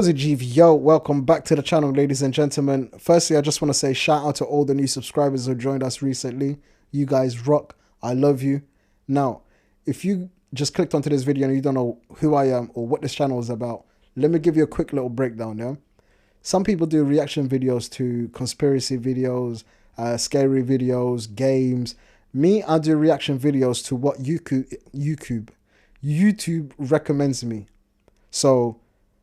Yo, welcome back to the channel, ladies and gentlemen. Firstly, I just want to say shout out to all the new subscribers who joined us recently. You guys rock. I love you. Now, if you just clicked onto this video and you don't know who I am or what this channel is about, let me give you a quick little breakdown. Yeah, some people do reaction videos to conspiracy videos, scary videos, games. Me, I do reaction videos to what YouTube recommends me. So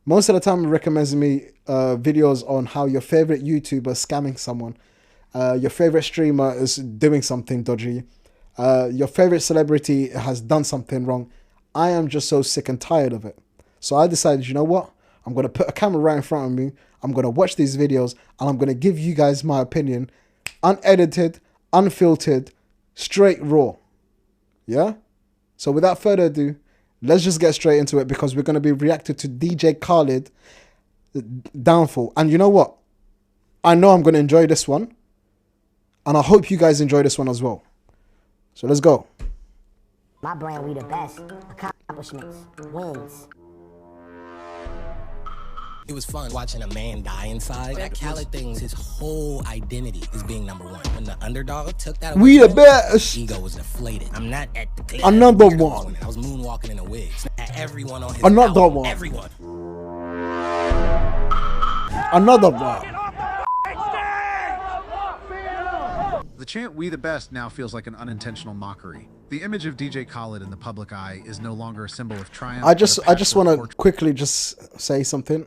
most of the time it recommends me videos on how your favorite YouTuber is scamming someone, your favorite streamer is doing something dodgy, your favorite celebrity has done something wrong. I am just so sick and tired of it. So I decided, you know what? I'm going to put a camera right in front of me. I'm going to watch these videos and I'm going to give you guys my opinion, unedited, unfiltered, straight raw. Yeah? So without further ado, let's just get straight into it because we're going to be reacting to DJ Khaled downfall. And you know what? I know I'm going to enjoy this one. And I hope you guys enjoy this one as well. So let's go. My brand, we the best. Accomplishments, wins. It was fun watching a man die inside. That Khaled thing, his whole identity is being number one. When the underdog took that away, We the best. ego was deflated. I'm not at the club. Another one. I was moonwalking in a wig. At everyone on his Another album, one. Everyone. Another one. The chant "We the best" now feels like an unintentional mockery. The image of DJ Khaled in the public eye is no longer a symbol of triumph. I just want to quickly just say something.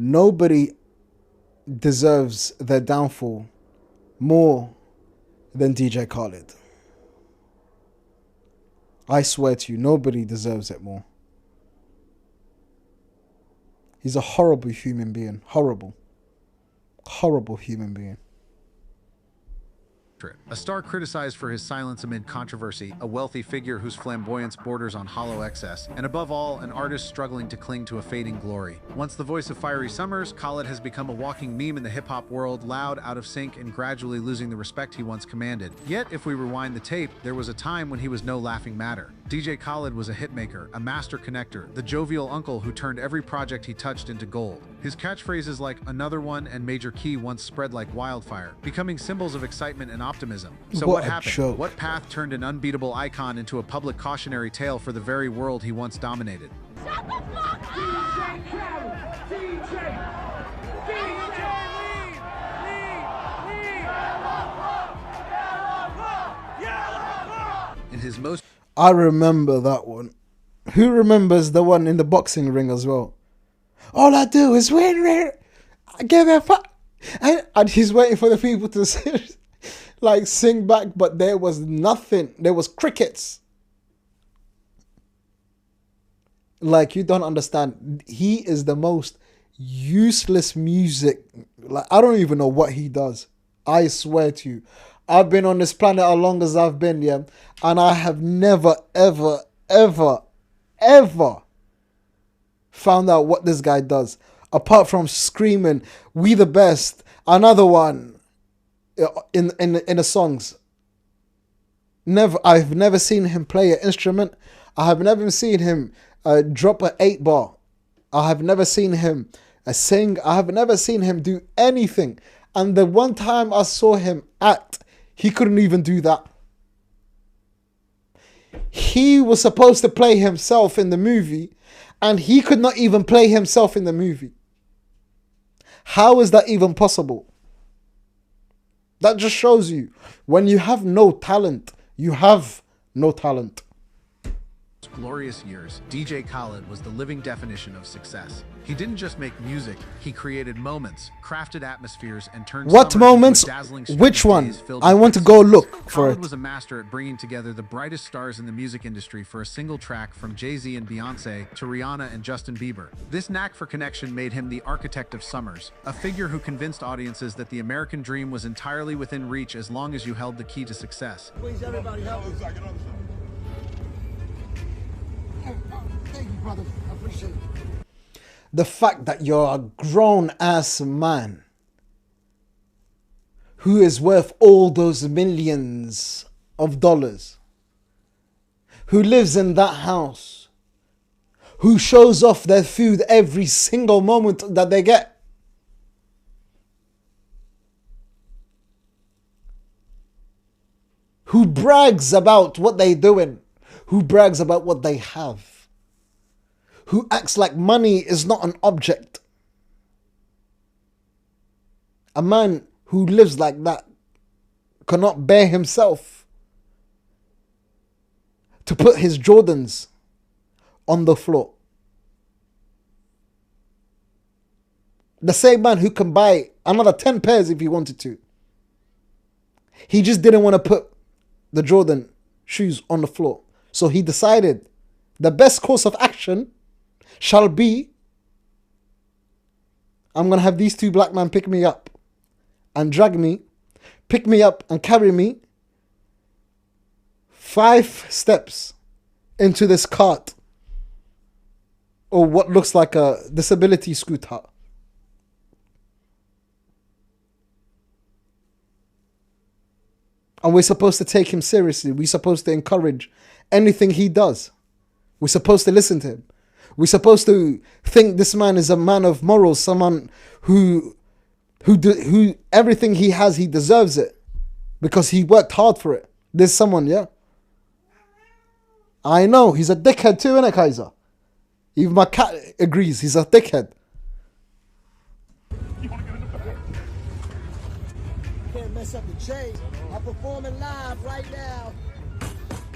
Nobody deserves their downfall more than DJ Khaled. I swear to you, nobody deserves it more. He's a horrible human being. Horrible. Horrible human being. A star criticized for his silence amid controversy, a wealthy figure whose flamboyance borders on hollow excess, and above all, an artist struggling to cling to a fading glory. Once the voice of fiery summers, Khaled has become a walking meme in the hip-hop world, loud, out of sync, and gradually losing the respect he once commanded. Yet, if we rewind the tape, there was a time when he was no laughing matter. DJ Khaled was a hitmaker, a master connector, the jovial uncle who turned every project he touched into gold. His catchphrases like "another one" and "major key" once spread like wildfire, becoming symbols of excitement and optimism. So what happened? Joke. What path turned an unbeatable icon into a public cautionary tale for the very world he once dominated? Shut the fuck up! DJ Khaled! In his most I remember that one. Who remembers the one in the boxing ring as well? All I do is win. I give a fuck. And he's waiting for the people to sing, like sing back, but there was nothing. There was crickets. Like, you don't understand. He is the most useless music. Like, I don't even know what he does. I swear to you. I've been on this planet as long as I've been, yeah. And I have never, ever, ever, ever found out what this guy does. Apart from screaming, "We the best," another one in the songs. I've never seen him play an instrument. I have never seen him drop an 8-bar. I have never seen him sing. I have never seen him do anything. And the one time I saw him act, he couldn't even do that. He was supposed to play himself in the movie, and he could not even play himself in the movie. How is that even possible? That just shows you, when you have no talent, you have no talent. glorious years, DJ Khaled was the living definition of success. He didn't just make music, he created moments, crafted atmospheres, and turned What summers into moments? a dazzling Which string of one? days filled I with want to hits. go look for Khaled it. was a master at bringing together the brightest stars in the music industry for a single track, from Jay-Z and Beyonce to Rihanna and Justin Bieber. This knack for connection made him the architect of summers, a figure who convinced audiences that the American dream was entirely within reach as long as you held the key to success. Please, everybody, help me. Thank you, brother. I appreciate it. The fact that you're a grown-ass man who is worth all those millions of dollars, who lives in that house, who shows off their food every single moment that they get. Who brags about what they're doing. Who brags about what they have. Who acts like money is not an object. A man who lives like that cannot bear himself to put his Jordans on the floor. The same man who can buy another 10 pairs if he wanted to. He just didn't want to put the Jordan shoes on the floor. So he decided the best course of action shall be, I'm going to have these two black men pick me up and drag me, pick me up and carry me 5 steps into this cart, or what looks like a disability scooter. And we're supposed to take him seriously. We're supposed to encourage anything he does. We're supposed to listen to him. We're supposed to think this man is a man of morals, someone who everything he has, he deserves it because he worked hard for it. There's someone, yeah. I know, he's a dickhead too, innit, Kaiser? Even my cat agrees, he's a dickhead. Can't mess up the chain. I'm performing live right now.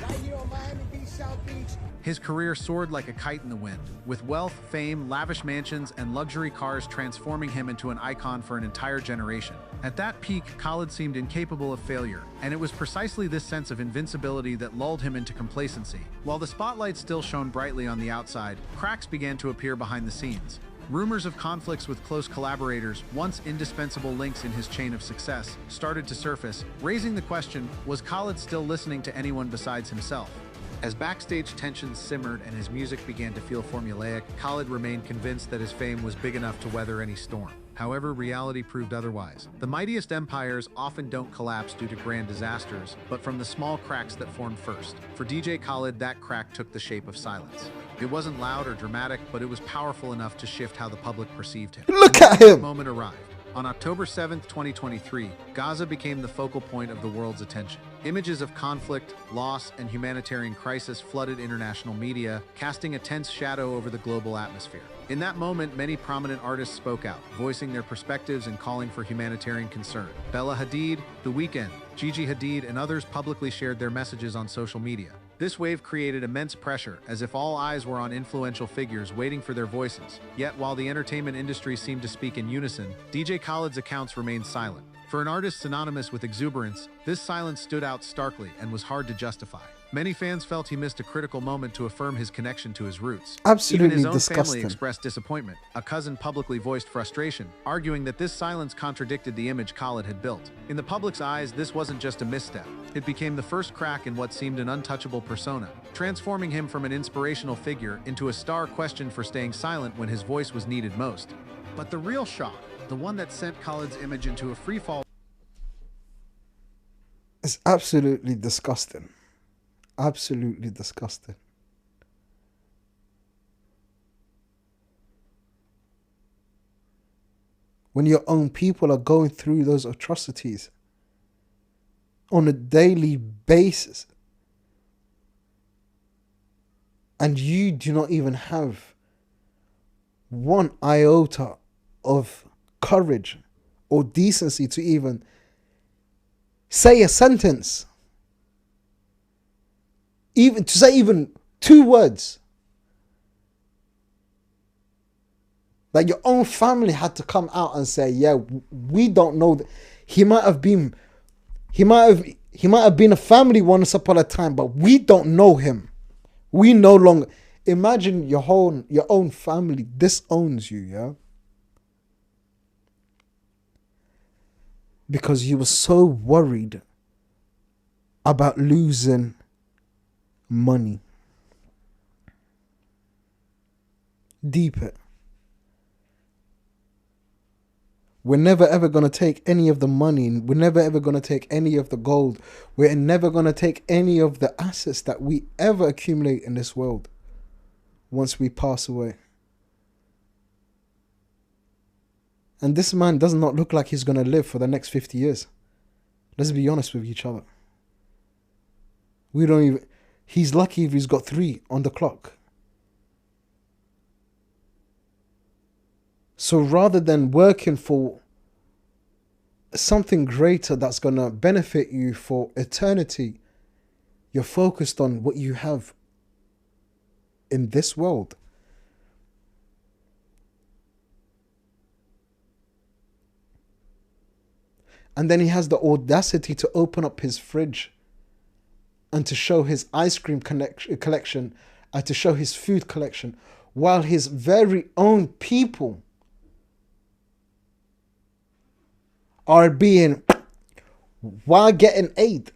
Right here on Miami Beach, South Beach. His career soared like a kite in the wind, with wealth, fame, lavish mansions, and luxury cars transforming him into an icon for an entire generation. At that peak, Khaled seemed incapable of failure, and it was precisely this sense of invincibility that lulled him into complacency. While the spotlight still shone brightly on the outside, cracks began to appear behind the scenes. Rumors of conflicts with close collaborators, once indispensable links in his chain of success, started to surface, raising the question, was Khaled still listening to anyone besides himself? As backstage tensions simmered and his music began to feel formulaic, Khaled remained convinced that his fame was big enough to weather any storm. However, reality proved otherwise. The mightiest empires often don't collapse due to grand disasters, but from the small cracks that formed first. For DJ Khaled, that crack took the shape of silence. It wasn't loud or dramatic, but it was powerful enough to shift how the public perceived him. Look at him! The moment arrived. On October 7th, 2023, Gaza became the focal point of the world's attention. Images of conflict, loss, and humanitarian crisis flooded international media, casting a tense shadow over the global atmosphere. In that moment, many prominent artists spoke out, voicing their perspectives and calling for humanitarian concern. Bella Hadid, The Weeknd, Gigi Hadid, and others publicly shared their messages on social media. This wave created immense pressure, as if all eyes were on influential figures waiting for their voices. Yet, while the entertainment industry seemed to speak in unison, DJ Khaled's accounts remained silent. For an artist synonymous with exuberance, this silence stood out starkly and was hard to justify. Many fans felt he missed a critical moment to affirm his connection to his roots. Absolutely Even his own disgusting. family expressed disappointment. A cousin publicly voiced frustration, arguing that this silence contradicted the image Khaled had built. In the public's eyes, this wasn't just a misstep. It became the first crack in what seemed an untouchable persona, transforming him from an inspirational figure into a star questioned for staying silent when his voice was needed most. But the real shock, the one that sent Khaled's image into a freefall, It's absolutely disgusting. Absolutely disgusting. When your own people are going through those atrocities on a daily basis, and you do not even have one iota of courage or decency to even say a sentence, even to say even 2 words, like your own family had to come out and say, yeah, we don't know that he might have been a family once upon a time, but we don't know him. We no longer. Imagine your own family disowns you, yeah, because you were so worried about losing money. Deep it. We're never ever going to take any of the money. We're never ever going to take any of the gold. We're never going to take any of the assets that we ever accumulate in this world. once we pass away. And this man does not look like he's going to live for the next 50 years. Let's be honest with each other. We don't even... He's lucky if he's got 3 on the clock. So rather than working for something greater that's going to benefit you for eternity, you're focused on what you have in this world. And then he has the audacity to open up his fridge and to show his ice cream collection and to show his food collection while his very own people are being, while getting aid.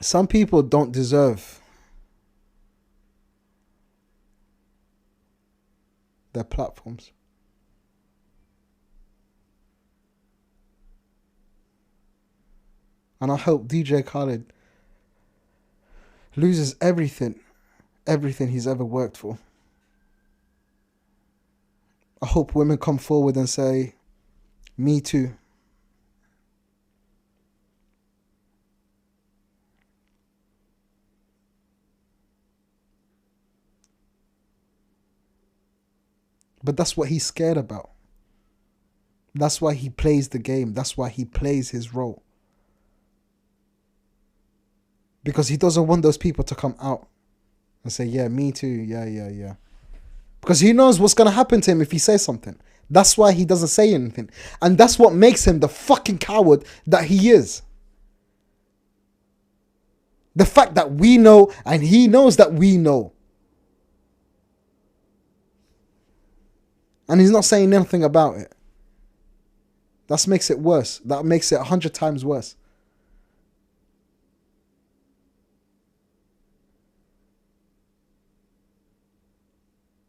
Some people don't deserve their platforms. And I hope DJ Khaled loses everything he's ever worked for. I hope women come forward and say, me too. But that's what he's scared about. That's why he plays the game. That's why he plays his role. Because he doesn't want those people to come out and say, yeah, me too. Yeah. Because he knows what's going to happen to him if he says something. That's why he doesn't say anything. And that's what makes him the fucking coward that he is. The fact that we know and he knows that we know. And he's not saying anything about it. That makes it worse. That makes it 100 times worse.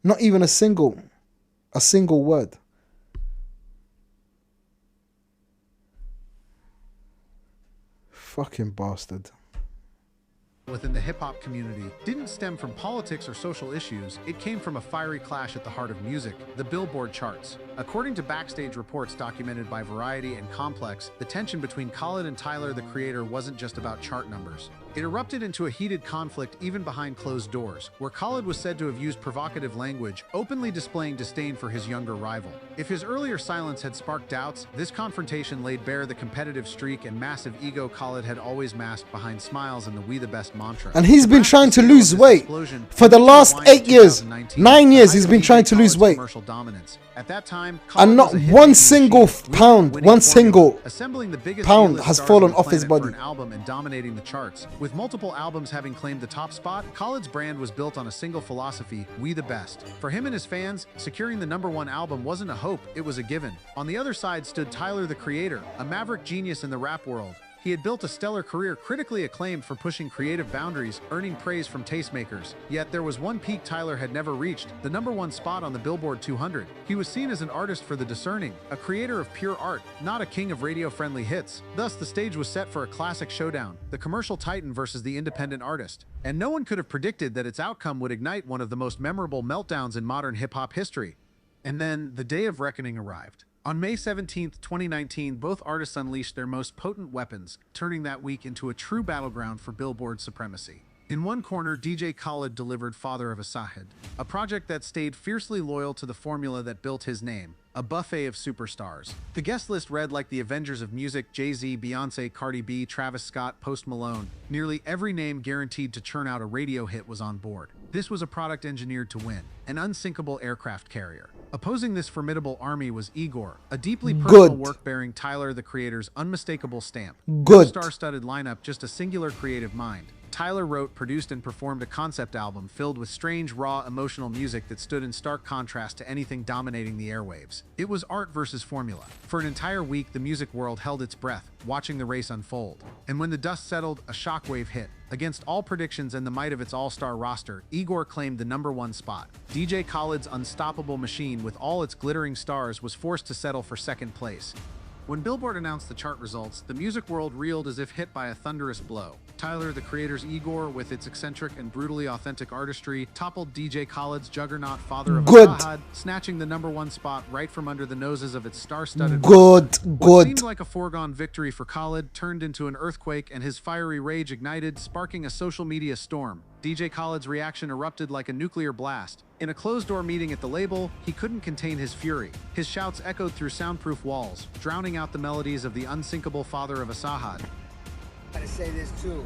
Not even a single word. Fucking bastard. Within the hip-hop community didn't stem from politics or social issues. It came from a fiery clash at the heart of music, the Billboard charts. According to backstage reports documented by Variety and Complex, the tension between Khaled and Tyler, the Creator, wasn't just about chart numbers. It erupted into a heated conflict even behind closed doors, where Khaled was said to have used provocative language, openly displaying disdain for his younger rival. If his earlier silence had sparked doubts, this confrontation laid bare the competitive streak and massive ego Khaled had always masked behind smiles and the "We the Best" mantra. And he's been trying to lose weight for the last 8 years. 9 years he's been trying to lose weight. At that time, and not one single pound has fallen off his body. An album and dominating the charts. With multiple albums having claimed the top spot, Khaled's brand was built on a single philosophy: we the best. For him and his fans, securing the #1 album wasn't a hope, it was a given. On the other side stood Tyler, the Creator, a maverick genius in the rap world. He had built a stellar career critically acclaimed for pushing creative boundaries, earning praise from tastemakers. Yet there was one peak Tyler had never reached, the #1 spot on the Billboard 200. He was seen as an artist for the discerning, a creator of pure art, not a king of radio-friendly hits. Thus, the stage was set for a classic showdown, the commercial titan versus the independent artist. And no one could have predicted that its outcome would ignite one of the most memorable meltdowns in modern hip-hop history. And then, the day of reckoning arrived. On May 17, 2019, both artists unleashed their most potent weapons, turning that week into a true battleground for Billboard supremacy. In one corner, DJ Khaled delivered Father of a Sahid, a project that stayed fiercely loyal to the formula that built his name, a buffet of superstars. The guest list read like the Avengers of music: Jay-Z, Beyonce, Cardi B, Travis Scott, Post Malone. Nearly every name guaranteed to churn out a radio hit was on board. This was a product engineered to win, an unsinkable aircraft carrier. Opposing this formidable army was Igor, a deeply personal work bearing Tyler, the Creator's unmistakable stamp. Good. No star-studded lineup, just a singular creative mind. Tyler wrote, produced, and performed a concept album filled with strange, raw, emotional music that stood in stark contrast to anything dominating the airwaves. It was art versus formula. For an entire week, the music world held its breath, watching the race unfold. And when the dust settled, a shockwave hit. Against all predictions and the might of its all-star roster, Igor claimed the #1 spot. DJ Khaled's unstoppable machine, with all its glittering stars, was forced to settle for second place. When Billboard announced the chart results, the music world reeled as if hit by a thunderous blow. Tyler, the Creator's Igor, with its eccentric and brutally authentic artistry, toppled DJ Khaled's juggernaut Father of Asahad, snatching the #1 spot right from under the noses of its star-studded What seemed like a foregone victory for Khaled turned into an earthquake, and his fiery rage ignited, sparking a social media storm. DJ Khaled's reaction erupted like a nuclear blast. In a closed-door meeting at the label, he couldn't contain his fury. His shouts echoed through soundproof walls, drowning out the melodies of the unsinkable Father of Asahad. I gotta say this too.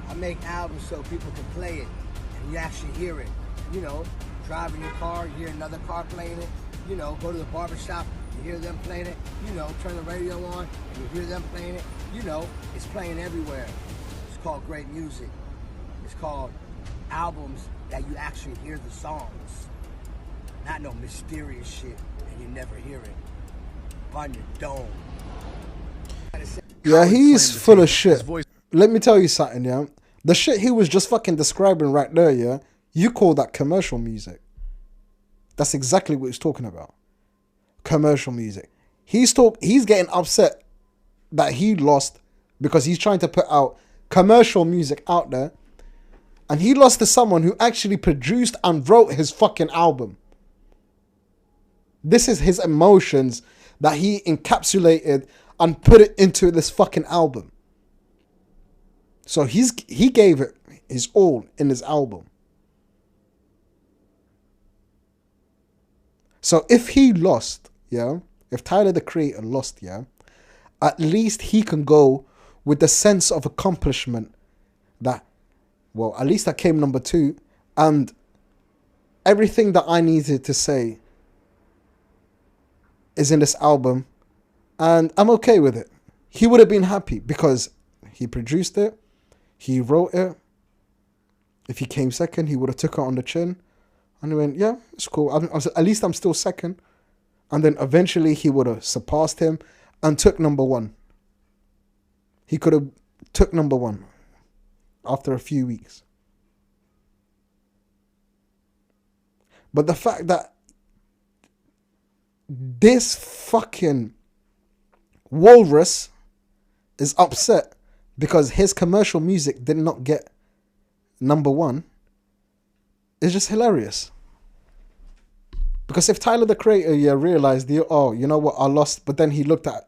I make albums so people can play it and you actually hear it. You know, driving your car, you hear another car playing it. You know, go to the barbershop, you hear them playing it. You know, turn the radio on and you hear them playing it. You know, it's playing everywhere. It's called great music. It's called albums that you actually hear the songs. Not no mysterious shit and you never hear it on your dome. Yeah, he's full of shit. Let me tell you something, yeah? The shit he was just fucking describing right there, yeah? You call that commercial music. That's exactly what he's talking about. Commercial music. He's getting upset that he lost because he's trying to put out commercial music out there. And he lost to someone who actually produced and wrote his fucking album. This is his emotions that he encapsulated and put it into this fucking album. So he gave it his all in his album. So if he lost, yeah, if Tyler the Creator lost, yeah, at least he can go with the sense of accomplishment that, well, at least I came #2, and everything that I needed to say is in this album, and I'm okay with it. He would have been happy because he produced it, he wrote it. If he came second, he would have took it on the chin, and he went, yeah, it's cool. At least I'm still second. And then eventually he would have surpassed him and took #1. He could have took #1 after a few weeks. But the fact that this fucking walrus is upset because his commercial music did not get #1 is just hilarious. Because if Tyler the Creator realized, oh, you know what, I lost, but then he looked at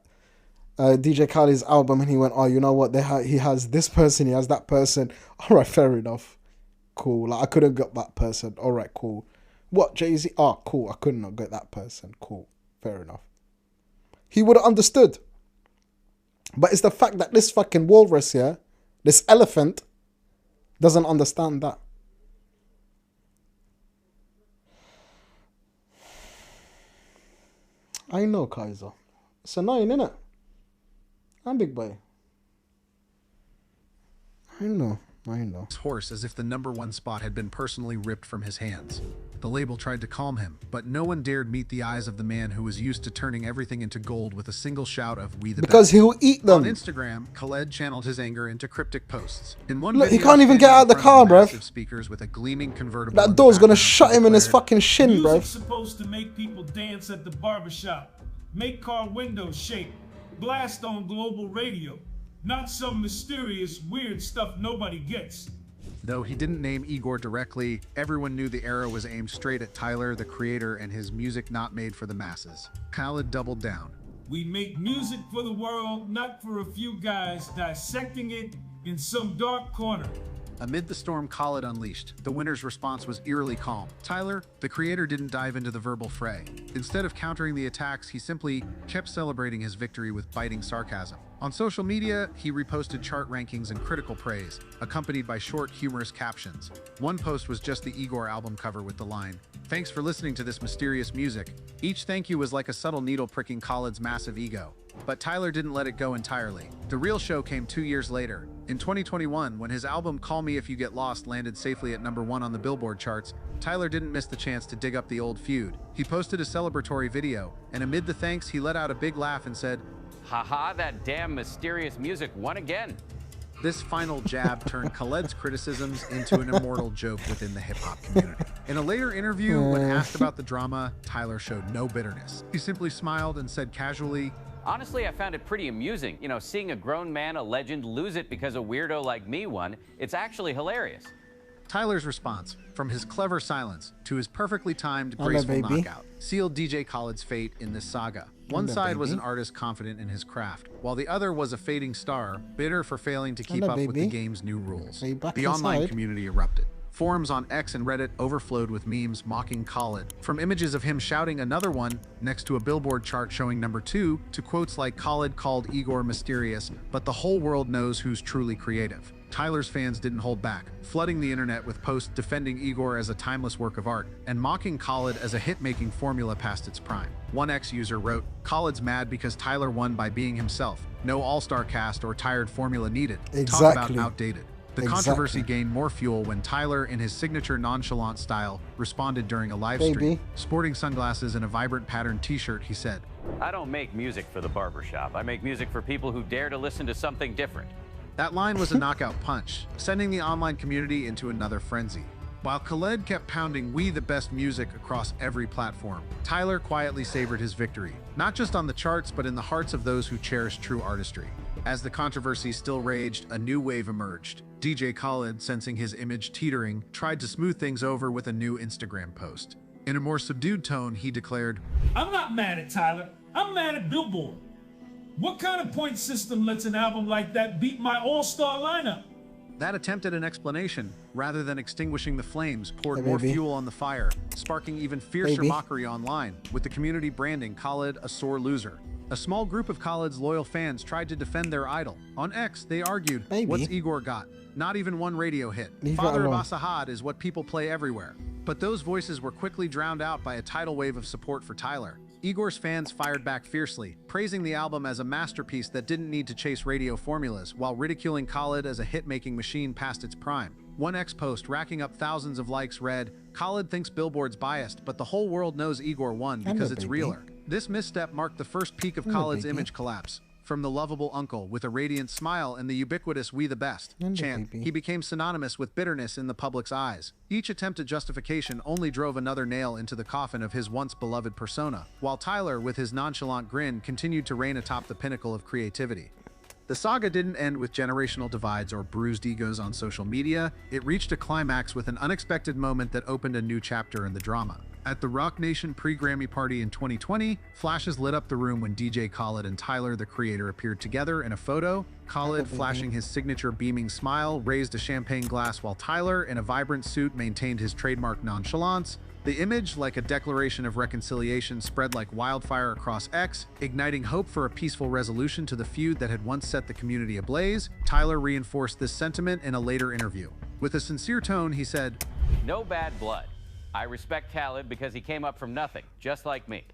DJ Khaled's album and he went, oh, you know what, he has this person, he has that person. All right, fair enough. Cool. Like, I could have got that person. All right, cool. What, Jay-Z? Oh, cool. I couldn't have got that person. Cool. Fair enough. He would have understood. But it's the fact that this fucking walrus here, this elephant, doesn't understand that. I know, Kaiser. It's annoying, innit? I'm big boy. I know. Hoarse as if the #1 spot had been personally ripped from his hands. The label tried to calm him, but no one dared meet the eyes of the man who was used to turning everything into gold with a single shout of "We the because best." He'll eat them. On Instagram, Khaled channeled his anger into cryptic posts. In one Look, he video, can't even get out of the car, bruv. Speakers with a gleaming convertible. That door's gonna shut him in his fucking shin, bruv. Music's supposed to make people dance at the barbershop, make car windows shake, blast on global radio. Not some mysterious, weird stuff nobody gets. Though he didn't name Igor directly, everyone knew the arrow was aimed straight at Tyler, the Creator, and his music not made for the masses. Khaled doubled down. We make music for the world, not for a few guys dissecting it in some dark corner. Amid the storm Khaled unleashed, the winner's response was eerily calm. Tyler, the Creator, didn't dive into the verbal fray. Instead of countering the attacks, he simply kept celebrating his victory with biting sarcasm. On social media, he reposted chart rankings and critical praise, accompanied by short, humorous captions. One post was just the Igor album cover with the line, "Thanks for listening to this mysterious music." Each thank you was like a subtle needle pricking Khaled's massive ego. But Tyler didn't let it go entirely. The real show came 2 years later. In 2021, when his album Call Me If You Get Lost landed safely at #1 on the Billboard charts, Tyler didn't miss the chance to dig up the old feud. He posted a celebratory video, and amid the thanks, he let out a big laugh and said, "Haha, that damn mysterious music won again." This final jab turned Khaled's criticisms into an immortal joke within the hip-hop community. In a later interview, when asked about the drama, Tyler showed no bitterness. He simply smiled and said casually, "Honestly, I found it pretty amusing. You know, seeing a grown man, a legend, lose it because a weirdo like me won, it's actually hilarious." Tyler's response, from his clever silence to his perfectly timed, graceful knockout, sealed DJ Khaled's fate in this saga. One side was an artist confident in his craft, while the other was a fading star, bitter for failing to keep up with the game's new rules. The online community erupted. Forums on X and Reddit overflowed with memes mocking Khaled, from images of him shouting another one next to a Billboard chart showing #2 to quotes like Khaled called Igor mysterious, but the whole world knows who's truly creative. Tyler's fans didn't hold back, flooding the internet with posts defending Igor as a timeless work of art and mocking Khaled as a hit-making formula past its prime. One X user wrote, "Khaled's mad because Tyler won by being himself. No all-star cast or tired formula needed. Talk about outdated." The controversy gained more fuel when Tyler, in his signature nonchalant style, responded during a live stream. Sporting sunglasses and a vibrant patterned t-shirt, he said, "I don't make music for the barbershop. I make music for people who dare to listen to something different." That line was a knockout punch, sending the online community into another frenzy. While Khaled kept pounding "We the Best" music across every platform, Tyler quietly savored his victory, not just on the charts but in the hearts of those who cherish true artistry. As the controversy still raged, a new wave emerged. DJ Khaled, sensing his image teetering, tried to smooth things over with a new Instagram post. In a more subdued tone, he declared, "I'm not mad at Tyler. I'm mad at Billboard. What kind of point system lets an album like that beat my all-star lineup?" That attempt at an explanation, rather than extinguishing the flames, poured more fuel on the fire, sparking even fiercer mockery online, with the community branding Khaled a sore loser. A small group of Khaled's loyal fans tried to defend their idol. On X, they argued, "What's Igor got? Not even one radio hit. Father of Asahad is what people play everywhere." But those voices were quickly drowned out by a tidal wave of support for Tyler. Igor's fans fired back fiercely, praising the album as a masterpiece that didn't need to chase radio formulas, while ridiculing Khaled as a hit-making machine past its prime. One X post racking up thousands of likes read, "Khaled thinks Billboard's biased, but the whole world knows Igor won because it's realer." This misstep marked the first peak of Khaled's image collapse. From the lovable uncle with a radiant smile and the ubiquitous "We the Best" chant, he became synonymous with bitterness in the public's eyes. Each attempt at justification only drove another nail into the coffin of his once beloved persona, while Tyler, with his nonchalant grin, continued to reign atop the pinnacle of creativity. The saga didn't end with generational divides or bruised egos on social media. It reached a climax with an unexpected moment that opened a new chapter in the drama. At the Rock Nation pre-Grammy party in 2020, flashes lit up the room when DJ Khaled and Tyler, the creator, appeared together in a photo. Khaled, flashing his signature beaming smile, raised a champagne glass while Tyler, in a vibrant suit, maintained his trademark nonchalance. The image, like a declaration of reconciliation, spread like wildfire across X, igniting hope for a peaceful resolution to the feud that had once set the community ablaze. Tyler reinforced this sentiment in a later interview. With a sincere tone, he said, "No bad blood. I respect Khaled because he came up from nothing, just like me."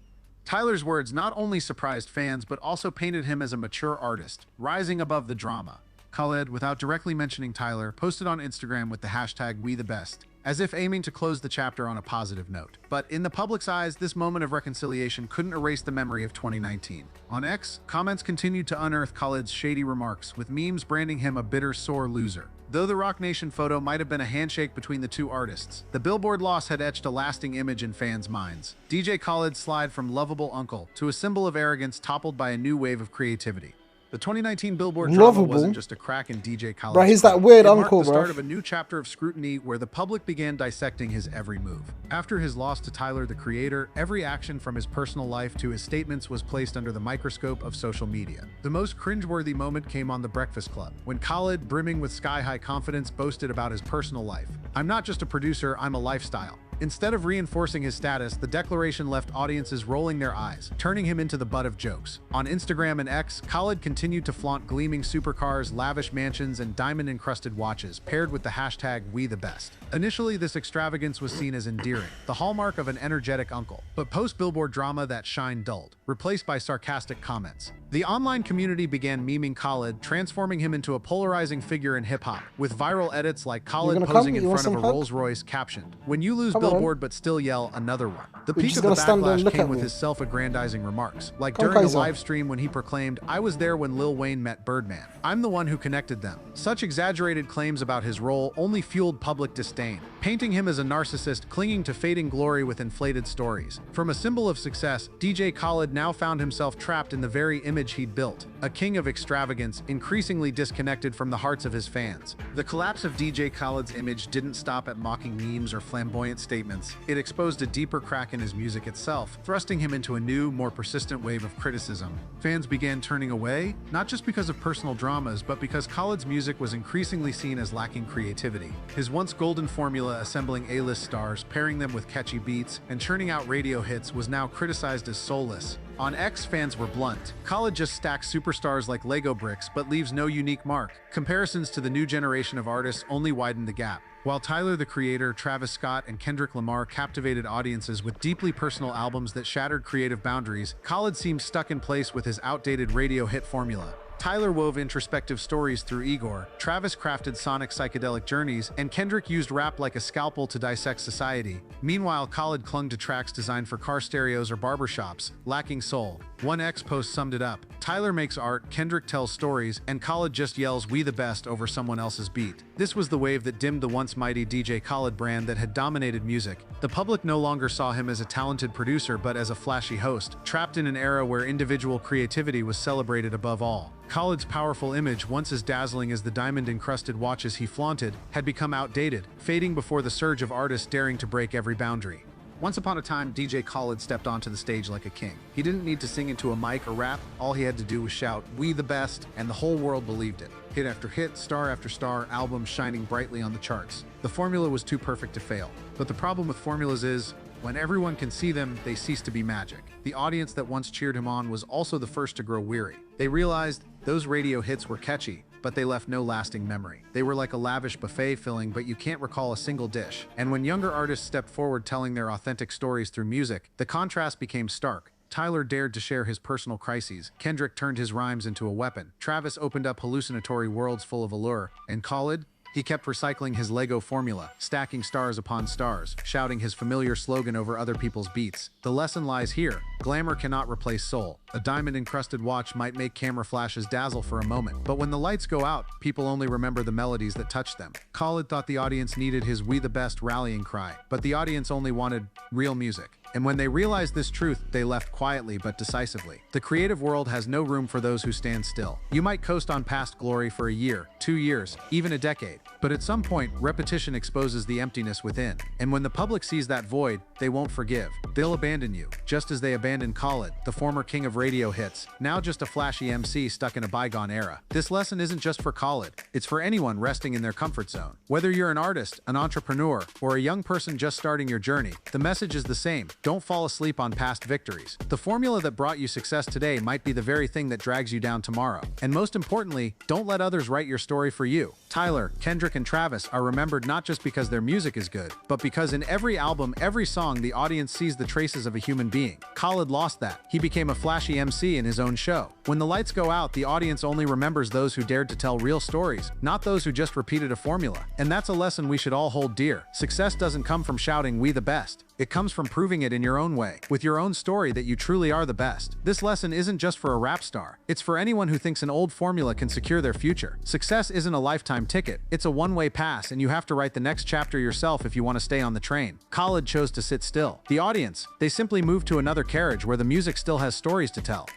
Tyler's words not only surprised fans, but also painted him as a mature artist, rising above the drama. Khaled, without directly mentioning Tyler, posted on Instagram with the hashtag #WeTheBest, as if aiming to close the chapter on a positive note. But in the public's eyes, this moment of reconciliation couldn't erase the memory of 2019. On X, comments continued to unearth Khaled's shady remarks, with memes branding him a bitter, sore loser. Though the Rock Nation photo might have been a handshake between the two artists, the Billboard loss had etched a lasting image in fans' minds. DJ Khaled's slide from lovable uncle to a symbol of arrogance toppled by a new wave of creativity. The 2019 Billboard drama wasn't just a crack in DJ Khaled's bro, he's that weird uncle, bro. It marked the bro. start of a new chapter of scrutiny where the public began dissecting his every move. After his loss to Tyler, the creator, every action from his personal life to his statements was placed under the microscope of social media. The most cringeworthy moment came on The Breakfast Club, when Khaled, brimming with sky-high confidence, boasted about his personal life. "I'm not just a producer, I'm a lifestyle." Instead of reinforcing his status, the declaration left audiences rolling their eyes, turning him into the butt of jokes. On Instagram and X, Khaled continued to flaunt gleaming supercars, lavish mansions, and diamond-encrusted watches, paired with the hashtag #WeTheBest. Initially, this extravagance was seen as endearing, the hallmark of an energetic uncle. But post-Billboard drama, that shine dulled. replaced by sarcastic comments. The online community began memeing Khaled, transforming him into a polarizing figure in hip-hop, with viral edits like Khaled posing in front of a Rolls-Royce captioned, "When you lose Billboard but still yell another one." The peak of the backlash came with his self-aggrandizing remarks, like during a live stream when he proclaimed, "I was there when Lil Wayne met Birdman. I'm the one who connected them." Such exaggerated claims about his role only fueled public disdain, painting him as a narcissist clinging to fading glory with inflated stories. From a symbol of success, DJ Khaled now found himself trapped in the very image he'd built, a king of extravagance, increasingly disconnected from the hearts of his fans. The collapse of DJ Khaled's image didn't stop at mocking memes or flamboyant statements. It exposed a deeper crack in his music itself, thrusting him into a new, more persistent wave of criticism. Fans began turning away, not just because of personal dramas, but because Khaled's music was increasingly seen as lacking creativity. His once golden formula, assembling A-list stars, pairing them with catchy beats, and churning out radio hits, was now criticized as soulless. On X, fans were blunt. Khaled just stacks superstars like Lego bricks, but leaves no unique mark. Comparisons to the new generation of artists only widen the gap. While Tyler, the Creator, Travis Scott, and Kendrick Lamar captivated audiences with deeply personal albums that shattered creative boundaries, Khaled seemed stuck in place with his outdated radio hit formula. Tyler wove introspective stories through Igor, Travis crafted sonic psychedelic journeys, and Kendrick used rap like a scalpel to dissect society. Meanwhile, Khaled clung to tracks designed for car stereos or barbershops, lacking soul. One X post summed it up: Tyler makes art, Kendrick tells stories, and Khaled just yells "We the best" over someone else's beat. This was the wave that dimmed the once mighty DJ Khaled brand that had dominated music. The public no longer saw him as a talented producer but as a flashy host, trapped in an era where individual creativity was celebrated above all. Khaled's powerful image, once as dazzling as the diamond-encrusted watches he flaunted, had become outdated, fading before the surge of artists daring to break every boundary. Once upon a time, DJ Khaled stepped onto the stage like a king. He didn't need to sing into a mic or rap. All he had to do was shout, "We the best," and the whole world believed it. Hit after hit, star after star, albums shining brightly on the charts. The formula was too perfect to fail. But the problem with formulas is, when everyone can see them, they cease to be magic. The audience that once cheered him on was also the first to grow weary. They realized those radio hits were catchy, but they left no lasting memory. They were like a lavish buffet filling, but you can't recall a single dish. And when younger artists stepped forward telling their authentic stories through music, the contrast became stark. Tyler dared to share his personal crises. Kendrick turned his rhymes into a weapon. Travis opened up hallucinatory worlds full of allure. And Khaled? He kept recycling his Lego formula, stacking stars upon stars, shouting his familiar slogan over other people's beats. The lesson lies here: glamour cannot replace soul. A diamond-encrusted watch might make camera flashes dazzle for a moment, but when the lights go out, people only remember the melodies that touch them. Khaled thought the audience needed his "We the best" rallying cry, but the audience only wanted real music. And when they realized this truth, they left quietly but decisively. The creative world has no room for those who stand still. You might coast on past glory for a year, 2 years, even a decade. But at some point, repetition exposes the emptiness within. And when the public sees that void, they won't forgive. They'll abandon you, just as they abandoned Khaled, the former king of radio hits, now just a flashy MC stuck in a bygone era. This lesson isn't just for Khaled, it's for anyone resting in their comfort zone. Whether you're an artist, an entrepreneur, or a young person just starting your journey, the message is the same. Don't fall asleep on past victories. The formula that brought you success today might be the very thing that drags you down tomorrow. And most importantly, don't let others write your story for you. Tyler, Kendrick, and Travis are remembered not just because their music is good, but because in every album, every song, the audience sees the traces of a human being. Khaled lost that. He became a flashy MC in his own show. When the lights go out, the audience only remembers those who dared to tell real stories, not those who just repeated a formula. And that's a lesson we should all hold dear. Success doesn't come from shouting "We the best." It comes from proving it in your own way, with your own story, that you truly are the best. This lesson isn't just for a rap star. It's for anyone who thinks an old formula can secure their future. Success isn't a lifetime ticket. It's a one-way pass, and you have to write the next chapter yourself if you want to stay on the train. Khaled chose to sit still. The audience, they simply moved to another carriage where the music still has stories to tell.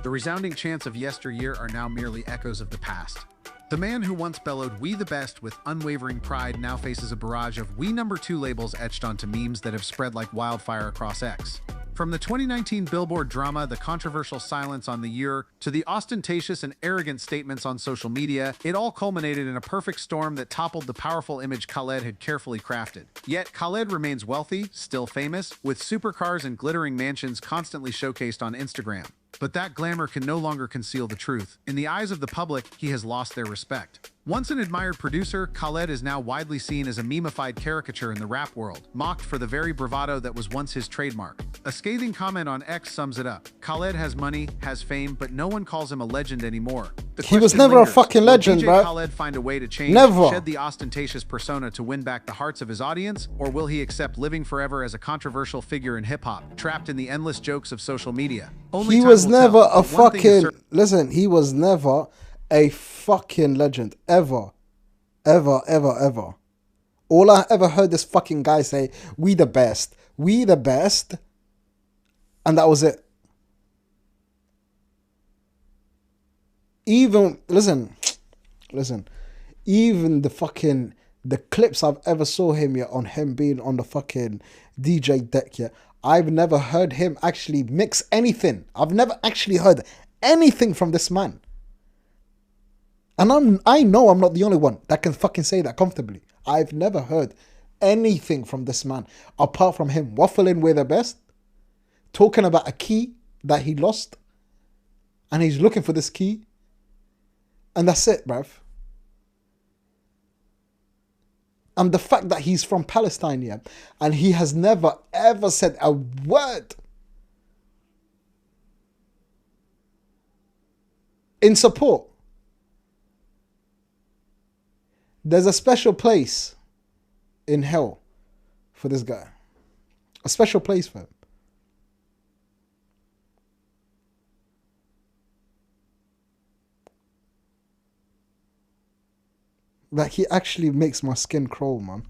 The resounding chants of yesteryear are now merely echoes of the past. The man who once bellowed "We the best" with unwavering pride now faces a barrage of "We number 2" labels etched onto memes that have spread like wildfire across X. From the 2019 Billboard drama, the controversial silence on the year, to the ostentatious and arrogant statements on social media, it all culminated in a perfect storm that toppled the powerful image Khaled had carefully crafted. Yet Khaled remains wealthy, still famous, with supercars and glittering mansions constantly showcased on Instagram. But that glamour can no longer conceal the truth. In the eyes of the public, he has lost their respect. Once an admired producer, Khaled is now widely seen as a meme-ified caricature in the rap world, mocked for the very bravado that was once his trademark. A scathing comment on X sums it up. Khaled has money, has fame, but no one calls him a legend anymore. He was never a fucking legend, DJ bro. Khaled find a way to change, Never. shed the ostentatious persona to win back the hearts of his audience, or will he accept living forever as a controversial figure in hip-hop, trapped in the endless jokes of social media? Only He time was will never tell, a but one thing is fucking... certain. Listen, he was never a fucking legend. Ever. Ever, ever, ever. All I ever heard this fucking guy say, we the best. We the best. And that was it. Even, listen, even the clips I've ever saw him yet on him being on the fucking DJ deck yet, I've never heard him actually mix anything. I've never actually heard anything from this man. And I know I'm not the only one that can fucking say that comfortably. I've never heard anything from this man apart from him waffling we're the best, talking about a key that he lost, and he's looking for this key, and that's it, bruv. And the fact that he's from Palestine, yeah, and he has never ever said a word in support. There's a special place in hell for this guy. A special place for him. Like, he actually makes my skin crawl, man.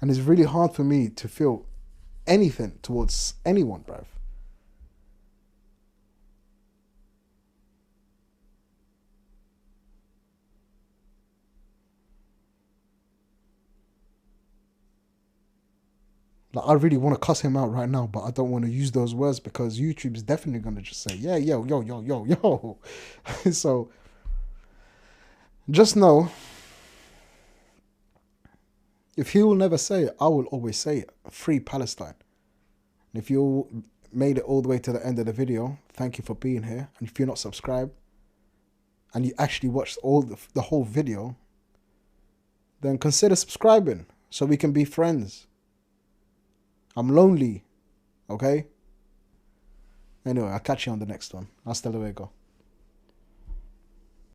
And it's really hard for me to feel anything towards anyone, bruv. Like, I really want to cuss him out right now, but I don't want to use those words because YouTube is definitely going to just say, yeah, yo. So, just know, if he will never say it, I will always say it. Free Palestine. And if you made it all the way to the end of the video, thank you for being here. And if you're not subscribed, and you actually watched all the whole video, then consider subscribing so we can be friends. I'm lonely, okay? Anyway, I'll catch you on the next one. Hasta luego.